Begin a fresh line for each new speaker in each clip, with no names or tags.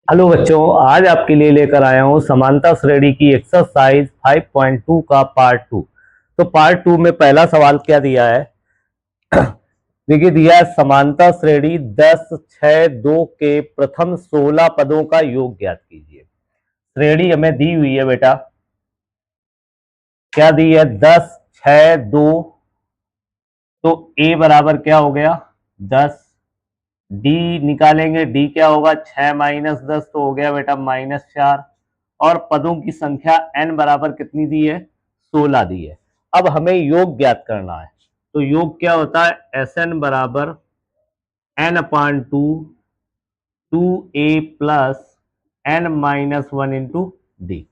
Hello बच्चों, आज आपके लिए लेकर आया हूँ समानता श्रेणी की एक्सरसाइज 5.2 का पार्ट 2। तो पार्ट 2 में पहला सवाल क्या दिया है? देखिए, दिया है समानता श्रेणी 10, 6, 2 के प्रथम 16 पदों का योग ज्ञात कीजिए। श्रेणी हमें दी हुई है बेटा, क्या दी है? 10, 6, 2। तो ए बराबर क्या हो गया? 10। डी निकालेंगे, डी क्या होगा? 6 माइनस 10 तो हो गया बेटा -4। और पदों की संख्या n बराबर कितनी दी है? 16 दी है। अब हमें योग ज्ञात करना है। तो योग क्या होता है? एस एन बराबर n/2 2a plus n-1 into D.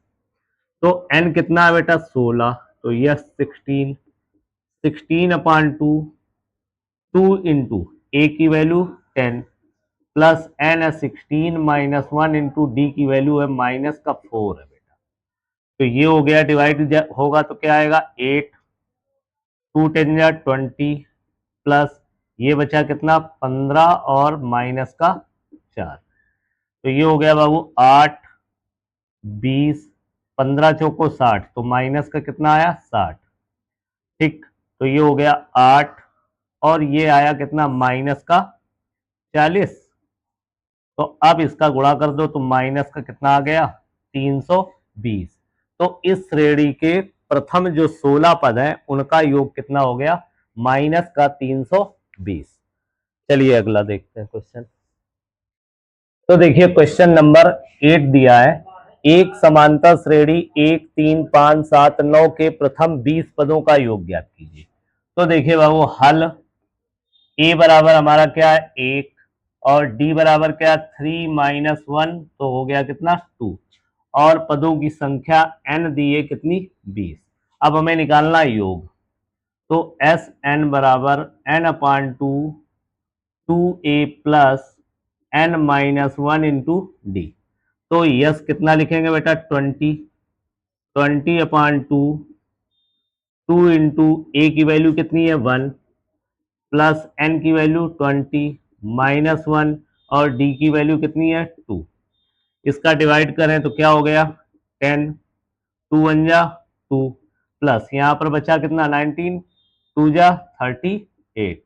तो n कितना है बेटा? 16। तो यह 16/2 2 इंटू ए की वैल्यू 10 प्लस n है 16 -1 इंटू डी की वैल्यू है -4 है बेटा। तो ये हो गया, डिवाइड होगा तो क्या आएगा? 8, 2 10 जा 20 प्लस ये बचा कितना? 15 और -4। तो ये हो गया बाबू 8, 20, 15 चौको 60, तो माइनस का कितना आया? 60। ठीक, तो ये हो गया 8 और ये आया कितना? -40। तो अब इसका गुणा कर दो तो माइनस का कितना आ गया? 320। तो इस श्रेणी के प्रथम जो 16 पद हैं उनका योग कितना हो गया? माइनस का 320। चलिए अगला देखते हैं क्वेश्चन। तो देखिए क्वेश्चन नंबर 8 दिया है, एक समांतर श्रेणी 1, 3, 5, 7, 9 के प्रथम 20 पदों का योग ज्ञात कीजिए। तो देखिए बाबू, हल ए बराबर हमारा क्या है? 1 और डी बराबर क्या है? 3 -1, तो हो गया कितना? 2। और पदों की संख्या n दी है कितनी? 20। अब हमें निकालना है योग। तो एस एन बराबर n/2 2a plus n-1 into D. तो यस कितना लिखेंगे बेटा? 20। 20/2 2 इंटू ए की वैल्यू कितनी है? 1 प्लस एन की वैल्यू 20 -1 और डी की वैल्यू कितनी है? 2। इसका डिवाइड करें तो क्या हो गया? 10, 2 1 जा 2 प्लस यहाँ पर बचा कितना? 19, 2 जा 38।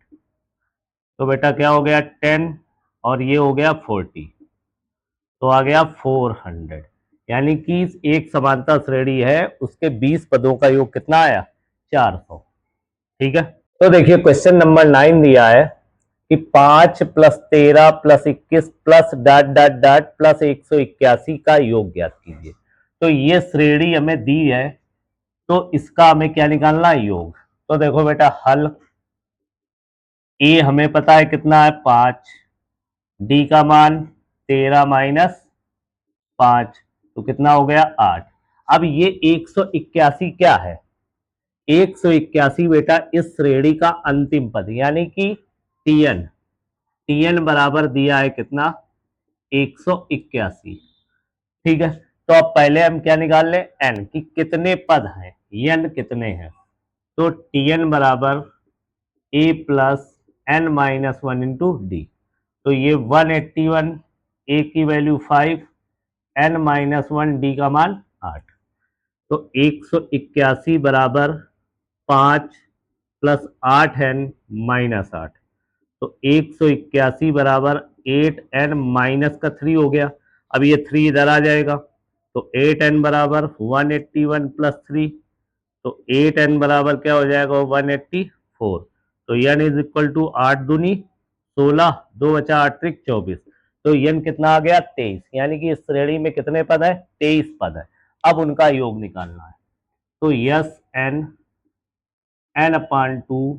तो बेटा क्या हो गया? 10 और ये हो गया 40, तो आ गया 400। यानी कि एक समांतर श्रेणी है, उसके 20 पदों का योग कितना आया? 400। ठीक है। तो देखिए क्वेश्चन नंबर 9 दिया है कि 5 plus 13 plus 21 plus dot dot dot plus 181 का योग ज्ञात कीजिए। तो ये श्रेणी हमें दी है, तो इसका हमें क्या निकालना है? योग। तो देखो बेटा, हल ए हमें पता है कितना है? 5। डी का मान 13 माइनस 5, तो कितना हो गया? 8। अब ये 181 क्या है? 181 बेटा इस श्रेणी का अंतिम पद, यानी कि टीएन। टीएन बराबर दिया है कितना? 181। ठीक है। तो अब पहले हम क्या निकाल लें? एन कि कितने पद हैं, एन कितने हैं। तो टीएन बराबर A plus n-1 into D. तो ये 181, ए की वैल्यू 5, n-1 डी का मान 8। तो 181 बराबर 5 प्लस 8n-8। तो 181 बराबर 8n-3 हो गया। अब ये 3 इधर आ जाएगा, तो 8n बराबर 181 प्लस 3। तो 8n बराबर क्या हो जाएगा? 184। तो n इज इक्वल टू 8 दूनी 16, 2 बचा 8 त्रिक 24। तो n कितना आ गया? 23। यानी कि इस श्रेणी में कितने पद है? 23 पद है। अब उनका योग निकालना है। तो yes n n/2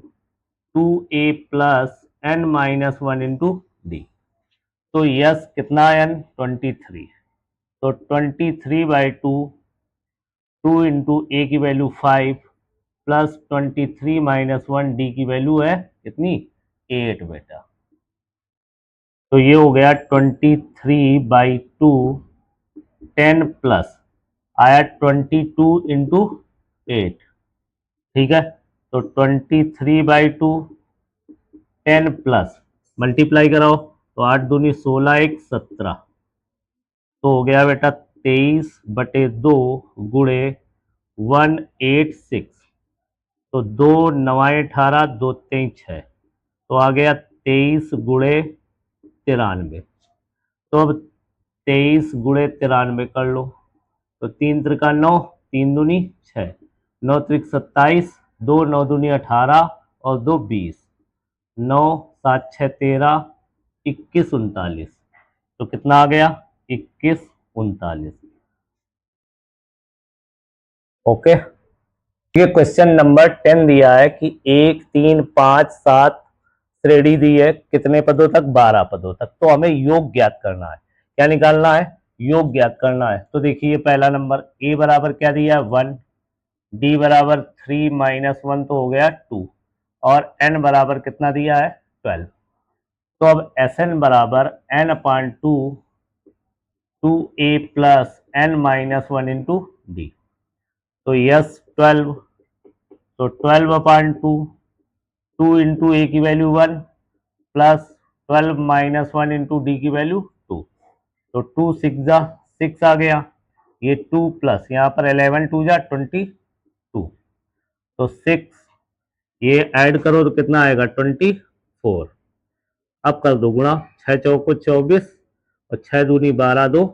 2a plus n-1 into D. तो यस कितना n? 23। तो 23/2 2 इंटू ए की वैल्यू 5 प्लस 23 - 1 डी की वैल्यू है कितनी? 8 बेटा। तो ये हो गया 23/2 10 प्लस आया 22 इंटू 8। ठीक है। तो 23/2 10 प्लस मल्टीप्लाई कराओ, तो 8 दूनी 16, 1 17। तो हो गया बेटा 23/2 गुणे 186। तो 2 9 18, 2 3 6, तो आ गया 23 गुणे 93। तो अब 23 गुणे 93 कर लो। तो 3 त्रिका 9, 3 दूनी 6, 9 त्रिक 27, 2 9 दूनी 18 और 2 20, 9 7 6 13, 21 39। तो कितना आ गया? 21 39। ओके, ये क्वेश्चन नंबर 10 दिया है कि 1 3 5 7 श्रेणी दी है, कितने पदों तक? 12 पदों तक। तो हमें योग ज्ञात करना है। क्या निकालना है? योग ज्ञात करना है। तो देखिए पहला नंबर a बराबर क्या दिया है? 1, d बराबर 3 - 1 तो हो गया 2, और n बराबर कितना दिया है? 12। तो अब Sn बराबर n/2 2a plus n-1 into D. तो यस 12, तो 12/2, 2 इंटू ए की वैल्यू 1 प्लस 12 - 1 इंटू डी की वैल्यू 2। तो 2 6 जा 6 आ गया, ये 2 प्लस यहाँ पर 11 2 जा 22, तो 6 ये ऐड करो तो कितना आएगा? 24। अब कर दो गुणा, 6 चौको 24 और 6 दूनी 12 2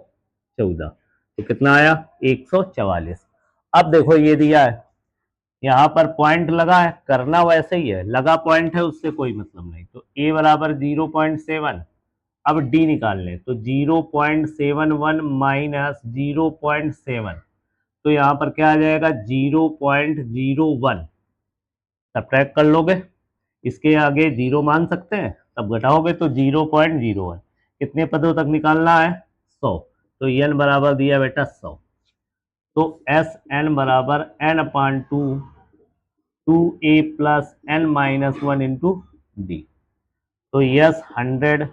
14, तो कितना आया? 144। अब देखो ये दिया है, यहाँ पर पॉइंट लगा है, करना वैसे ही है, लगा पॉइंट है उससे कोई मतलब नहीं। तो a बराबर 0.7, अब d निकाल लें। तो 0.71 माइनस 0.7, तो यहाँ पर क्या आ जाएगा? 0.01। सब्ट्रैक्ट कर लोगे, इसके आगे जीरो मान सकते हैं, तब घटाओगे तो 0.01। कितने पदों तक निकालना है? 100। तो n बराबर दिया बेटा 100। तो Sn बराबर n/2 2a plus n-1 into D. तो यस 100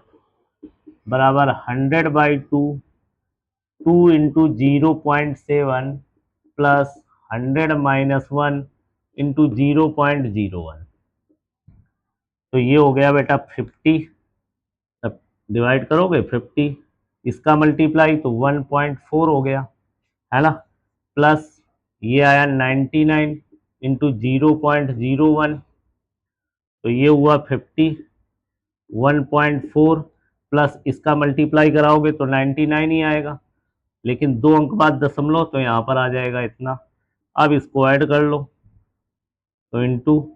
बराबर 100/2 2 इंटू 0.7 प्लस 100 - 1 इंटू 0.01। तो ये हो गया बेटा 50। अब डिवाइड करोगे 50, इसका मल्टीप्लाई तो 1.4 हो गया, है ना, प्लस ये आया 99 इंटू 0.01, तो ये हुआ 50। 1.4 प्लस इसका मल्टीप्लाई कराओगे तो 99 ही आएगा, लेकिन 2 अंक बाद दशमलव, तो यहाँ पर आ जाएगा इतना। अब इसको ऐड कर लो, तो इंटू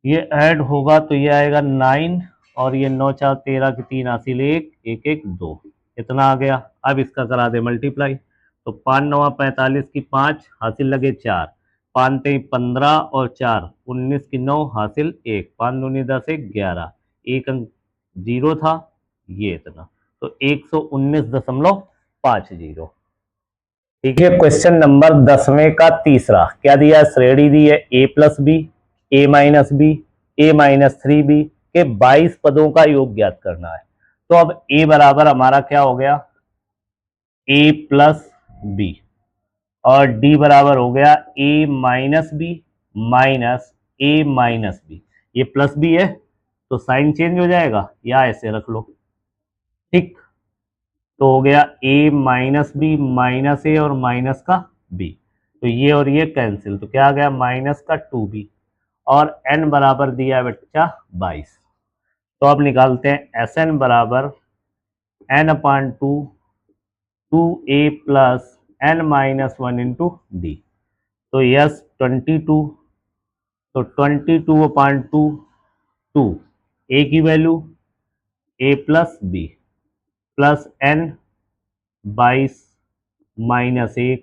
ये ऐड होगा तो ये आएगा 9, और ये 9 4 13 की 3 हासिल 1 1 1 2, इतना आ गया। अब इसका करा दे मल्टीप्लाई, तो 5 9 45 की 5 हासिल लगे 4, 5 3 15 और 4 19 की 9 हासिल 1, 5 दूनी 10 1 11, एक अंक जीरो था, ये इतना, तो 119.50। ठीक है, क्वेश्चन नंबर 10वें का तीसरा क्या दिया? श्रेणी दी है a plus B, a minus B, a minus 3b के 22 पदों का योग ज्ञात करना है। तो अब a बराबर हमारा क्या हो गया? a प्लस बी, और d बराबर हो गया a minus B minus a minus B. ये प्लस बी है तो साइन चेंज हो जाएगा, या ऐसे रख लो। ठीक, तो हो गया a माइनस बी माइनस ए और माइनस का b, तो ये और ये कैंसिल, तो क्या आ गया? माइनस का 2b, और n बराबर दिया बच्चा 22। तो अब निकालते हैं Sn बराबर n/2 2a plus n-1 into D. तो यस 22, तो 22/2 2 a की value a plus B plus n 22 minus 1,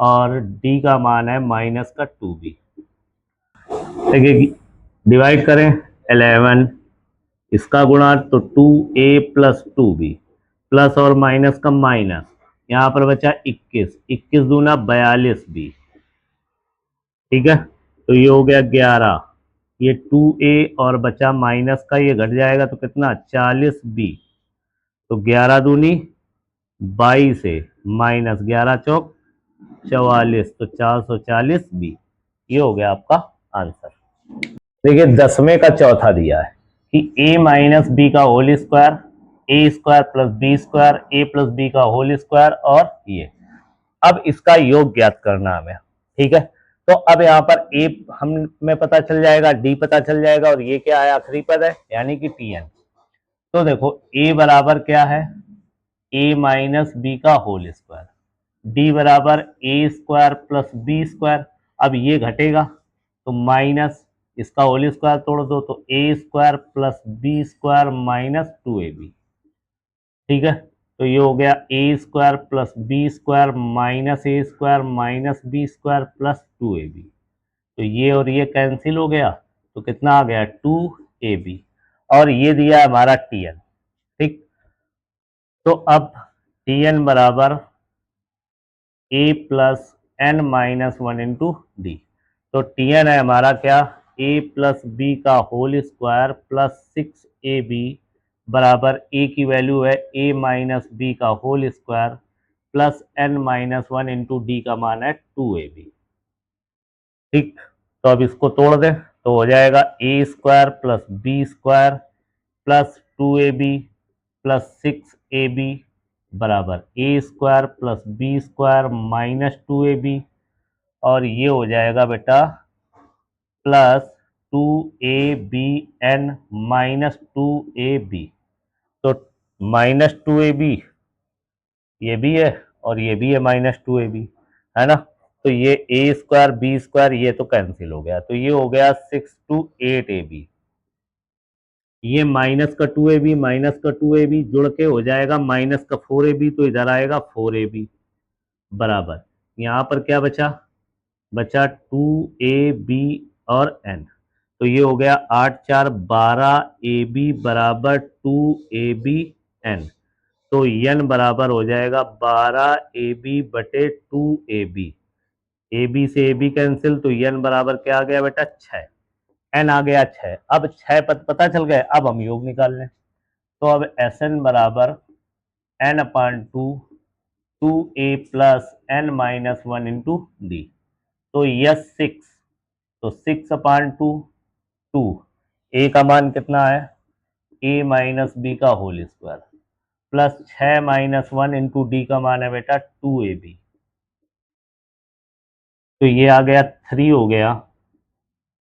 और d का मान है माइनस का 2b। देखिए डिवाइड करें 11, इसका गुणा तो 2a प्लस 2b प्लस और माइनस का माइनस, यहाँ पर बचा 21, 21 दूना 42b। ठीक है, तो ये हो गया 11, ये 2a और बचा माइनस का, ये घट जाएगा तो कितना? 40b। तो 11 दूनी 22 है माइनस 11 चौक 44, तो 440b। ये हो गया आपका आंसर। देखिए 10वें का चौथा दिया है कि a माइनस बी का होल स्क्वायर ए स्क्वायर प्लस बी स्क्वायर, ए प्लस बी का होल स्क्वायर, और ये अब इसका योग ज्ञात करना हमें। ठीक है, तो अब यहाँ पर ए हमें पता चल जाएगा, डी पता चल जाएगा, और ये क्या है, आखिरी पद है यानी कि टी एन। तो देखो ए बराबर क्या है, ए माइनस बी का होल स्क्वायर, डी बराबर A square plus B square. अब ये घटेगा तो माइनस इसका होल स्क्वायर तोड़ दो तो A square plus B square minus 2ab। ठीक है, तो ये हो गया A square plus B square minus A square minus B square plus 2ab। तो ये और ये कैंसिल हो गया, तो कितना आ गया 2ab, और ये दिया हमारा टी एन। ठीक, तो अब टी एन बराबर A plus N minus one into D. तो टी एन है हमारा क्या, ए प्लस बी का होल स्क्वायर प्लस 6ab बराबर ए की वैल्यू है ए माइनस बी का whole square plus N minus one into D का मान है 2ab। ठीक, तो अब इसको तोड़ दें तो हो जाएगा A square plus B square plus 2ab plus 6ab बराबर A square plus B square minus 2ab, और ये हो जाएगा बेटा प्लस 2abn माइनस 2ab। तो माइनस 2ab ये भी है और ये भी है माइनस 2ab, है ना। तो ये ए स्क्वायर बी स्क्वायर ये तो कैंसिल हो गया, तो ये हो गया 6 to 8ab। ये माइनस का 2ab माइनस का 2ab जुड़ के हो जाएगा माइनस का 4ab, तो इधर आएगा 4ab बराबर यहाँ पर क्या बचा, बचा 2ab और n। तो ये हो गया 8 4 12ab बराबर 2abn। तो n बराबर हो जाएगा 12ab बटे 2ab। ab से ab कैंसिल, तो n बराबर क्या आ गया बेटा 6, n आ गया 6। अब 6 पद पता चल गए, अब हम योग निकाल लें। तो अब Sn बराबर n upon 2a plus n minus one into D. तो यस 6, तो 6/2 ए का मान कितना है, ए माइनस बी का whole square plus 6 minus one into D का मान है बेटा 2ab। तो ये आ गया 3 हो गया,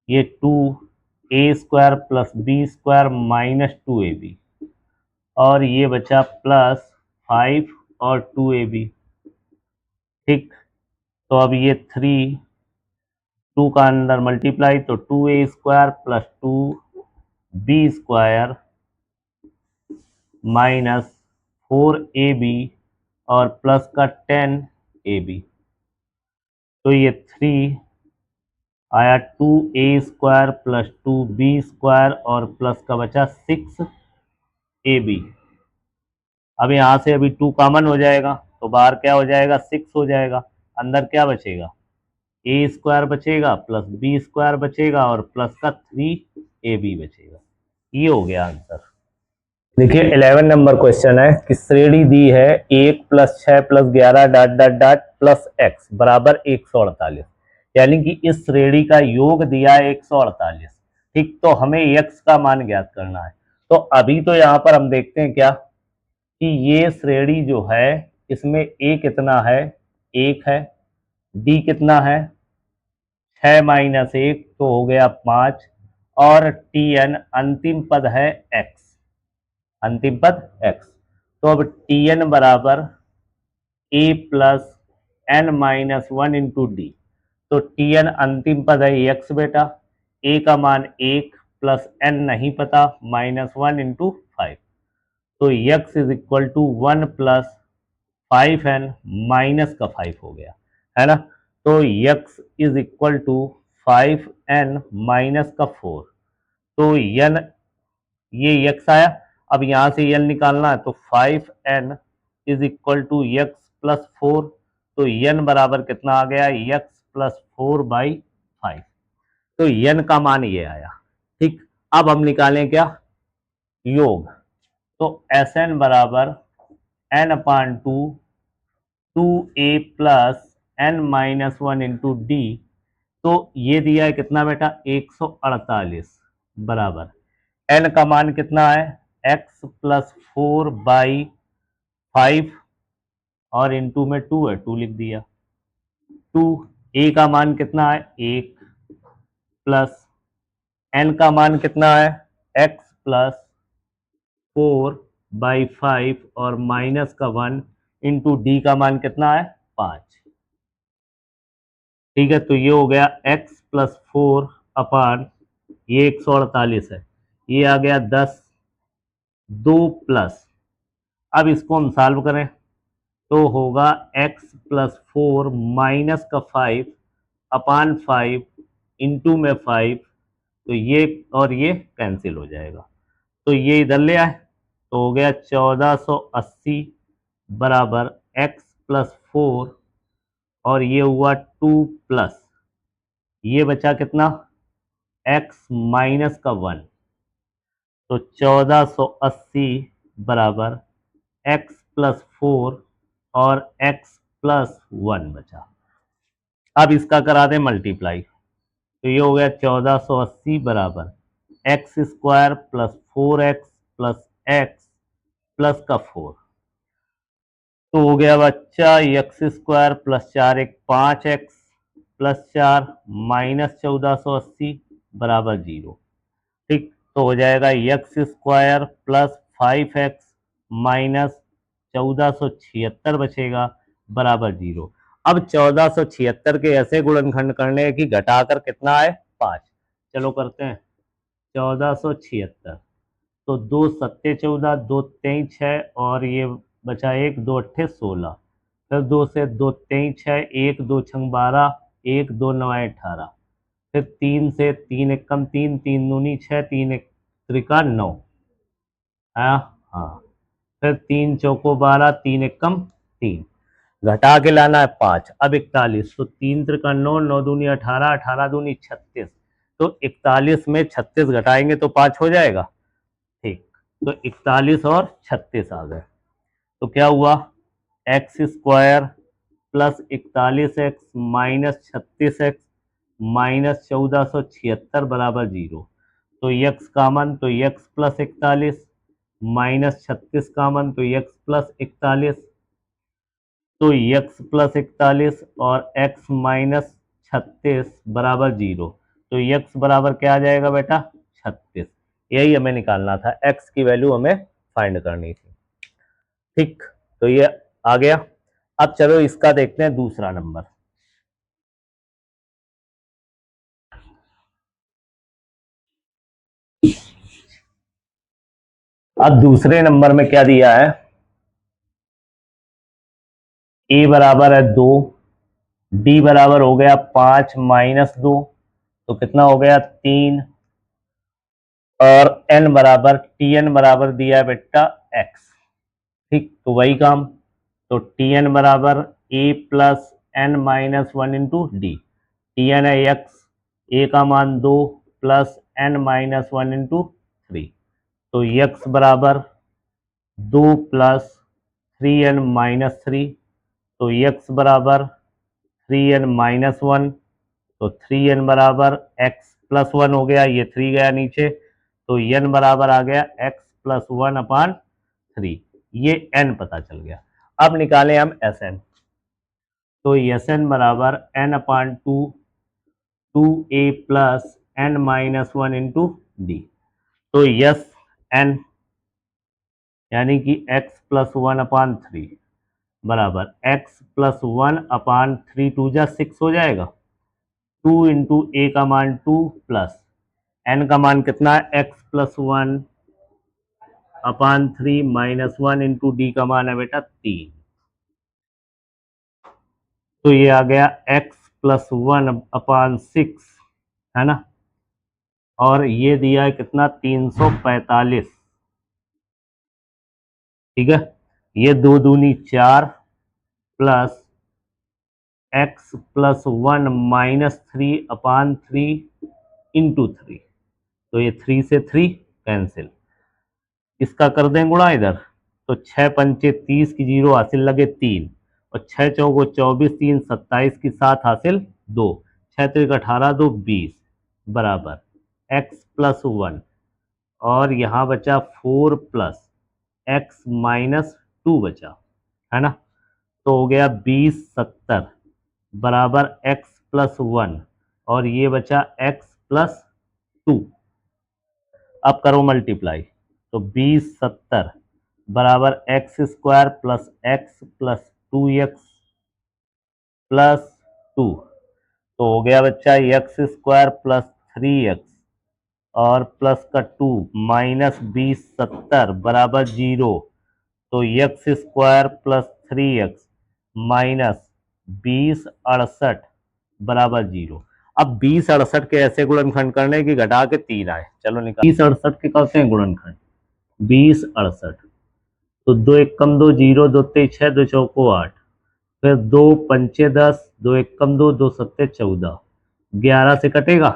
ये 2a square plus B square minus 2ab, और ये बचा प्लस 5 और 2ab। ठीक, तो अब ये 3 2 का अंदर मल्टीप्लाई, तो 2a square plus 2b square minus 4ab और प्लस का 10ab। तो ये 3 आया 2a square plus 2b square और प्लस का बचा 6ab। अब यहाँ से अभी 2 कॉमन हो जाएगा तो बाहर क्या हो जाएगा 6 हो जाएगा, अंदर क्या बचेगा ए स्क्वायर बचेगा प्लस बी स्क्वायर बचेगा और प्लस का 3ab बचेगा। ये हो गया आंसर। देखिए 11 नंबर क्वेश्चन है कि श्रेणी दी है 1 plus 6 plus 11 dot dot dot plus x बराबर 148, यानी कि इस श्रेणी का योग दिया है 148। ठीक, तो हमें एक्स का मान ज्ञात करना है। तो अभी तो यहाँ पर हम देखते हैं क्या कि ये श्रेणी जो है इसमें ए कितना है, 1 है, डी कितना है 6 माइनस 1 तो हो गया 5, और टी एन अंतिम पद है एक्स, अंतिम पद x। तो अब टी एन बराबर a plus N minus one into D. तो टी एन अंतिम पद है x बेटा, a का मान 1 प्लस n नहीं पता माइनस वन इंटू 5। तो x is equal to 1 plus 5n minus का 5 हो गया, है ना। तो x is equal to 5n minus का 4। तो n ये x आया, अब यहां से n निकालना है तो 5n is equal to X plus 4। तो n बराबर कितना आ गया x प्लस 4/5। तो n का मान ये आया। ठीक, अब हम निकालें क्या योग। तो Sn बराबर n upon 2a plus n minus one into D. तो ये दिया है कितना बेटा 148 बराबर n का मान कितना है, x+4/5 और इंटू में 2 है, 2 लिख दिया। 2 a का मान कितना है 1 प्लस n का मान कितना है x+4/5 और माइनस का 1 इंटू d का मान कितना है 5। ठीक है, तो ये हो गया x+4 ये 148 है, ये आ गया 10 2 प्लस, अब इसको हम सॉल्व करें तो होगा x+4 माइनस का 5/5 इंटू में 5, तो ये और ये कैंसिल हो जाएगा, तो ये इधर ले आए तो हो गया 1480 बराबर x+4 और ये हुआ 2 प्लस ये बचा कितना x माइनस का 1, तो 1480 बराबर x+4 और x+1 बचा। अब इसका करा दें मल्टीप्लाई, तो ये हो गया 1480 बराबर x² plus 4x plus x plus का 4, तो हो गया बच्चा x² प्लस 4 एक 5x प्लस 4 माइनस 1480 बराबर 0। ठीक, तो हो जाएगा x² प्लस 5x माइनस 1476 बचेगा बराबर 0। अब 1476 के ऐसे गुणनखंड करने हैं कि घटाकर कितना है 5। चलो करते हैं 1476, तो 2 सत्ते 14 2 तेईस 6 और ये बचा 1 2 अट्ठे 16, फिर 2 से 2 तेईस 6 1 2 छंग 12 1 2 9 18, फिर 3 से 3 एक कम 3 3 दूनी 6 3 एक त्रिका 9, हाँ हाँ, फिर 3 चौको 12 3 एक कम 3, घटा के लाना है 5। अब 41, तो 3 त्रिका 9 9 दूनी 18 18 दूनी 36, तो 41 में 36 घटाएंगे तो 5 हो जाएगा। ठीक, तो 41 और 36 आ गए, तो क्या हुआ x² plus 41x minus 36x minus 1476 बराबर 0, तो x कामन, तो x प्लस 41 माइनस 36 कामन, तो x प्लस 41, तो x प्लस 41 और x माइनस 36 बराबर 0, तो x बराबर क्या आ जाएगा बेटा 36, यही हमें निकालना था, x की वैल्यू हमें फाइंड करनी थी। ठीक, तो ये आ गया। अब चलो इसका देखते हैं दूसरा नंबर। अब दूसरे नंबर में क्या दिया है, a बराबर है 2, d बराबर हो गया 5 माइनस 2, तो कितना हो गया 3, और n बराबर tn बराबर दिया है बेटा x। ठीक, तो वही काम, तो tn बराबर a plus n minus 1 into D, tn है x, a का मान 2 प्लस n माइनस 1 इंटू 3, तो x बराबर 2 प्लस 3n माइनस 3, तो x बराबर 3n माइनस 1, तो 3n बराबर x प्लस 1 हो गया, ये 3 गया नीचे, तो n बराबर आ गया x प्लस 1/3, ये n पता चल गया। अब निकालें हम Sn, तो Sn बराबर n/2 2a plus n minus 1 into D, तो यस n यानी कि x प्लस 1/3 बराबर x प्लस 1/3 2 जा 6 हो जाएगा, 2 इंटू ए का मान 2 प्लस n का मान कितना है x plus 1/3 minus 1 into D का मान है बेटा 3, तो ये आ गया x प्लस 1/6 है ना, और ये दिया है कितना 345। ठीक है, ये 2 दूनी 4 plus x plus 1 minus 3/3 into 3, तो ये 3 से 3 कैंसिल, इसका कर दें गुणा इधर, तो 6 पंचे 30 की 0 हासिल लगे 3, और 6 चौको 24 3 27 की 7 हासिल 2, 6 3 18 2 20 बराबर x प्लस 1 और यहाँ बचा 4 प्लस एक्स माइनस 2 बचा, है ना। तो हो गया 20 70 बराबर एक्स प्लस 1, और ये बचा एक्स प्लस 2। अब करो मल्टीप्लाई, तो 20 70 बराबर x square plus x plus 2x plus 2। तो हो गया बच्चा एक्स स्क्वायर प्लस 3x और प्लस का 2 माइनस 20 70 बराबर 0। तो x square plus 3x minus 20 68 बराबर 0। अब 20 68 के ऐसे गुणनखंड करने की घटा के 3 आए, चलो निकाल। 20 68 के करते हैं गुणनखंड। 20 68, तो 2 एक कम 2 0, 2 तेईस 6, 2 चौको 8, फिर 2 पंचे 10, 2 एक कम 2, 2 सत्ते 14, 11 से कटेगा,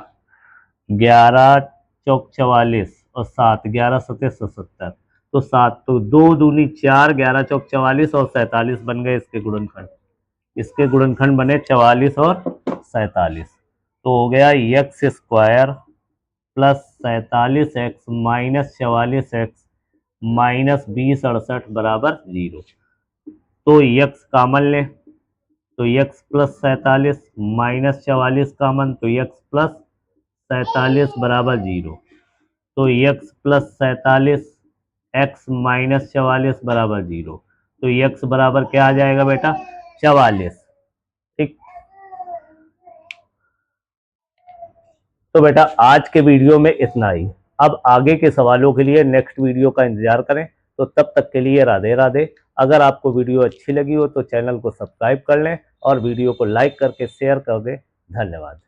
11 चौक 44 और 7, 11 सत्ते 77, तो 7, तो 2 दूनी 4, 11 चौक 44 और 47 बन गए इसके गुणनखंड। इसके गुणनखंड बने 44 और 47। तो हो गया x square plus 47x minus 44x minus 20 68 बराबर 0। तो x कॉमन ले, तो x प्लस 47 माइनस 44 कॉमन, तो x प्लस 47 बराबर 0। तो x प्लस 47 x माइनस 44 बराबर 0। तो x बराबर क्या आ जाएगा बेटा, 44। ठीक। तो बेटा आज के वीडियो में इतना ही। अब आगे के सवालों के लिए नेक्स्ट वीडियो का इंतजार करें। तो तब तक के लिए राधे राधे। अगर आपको वीडियो अच्छी लगी हो तो चैनल को सब्सक्राइब कर लें और वीडियो को लाइक करके शेयर कर दें। धन्यवाद।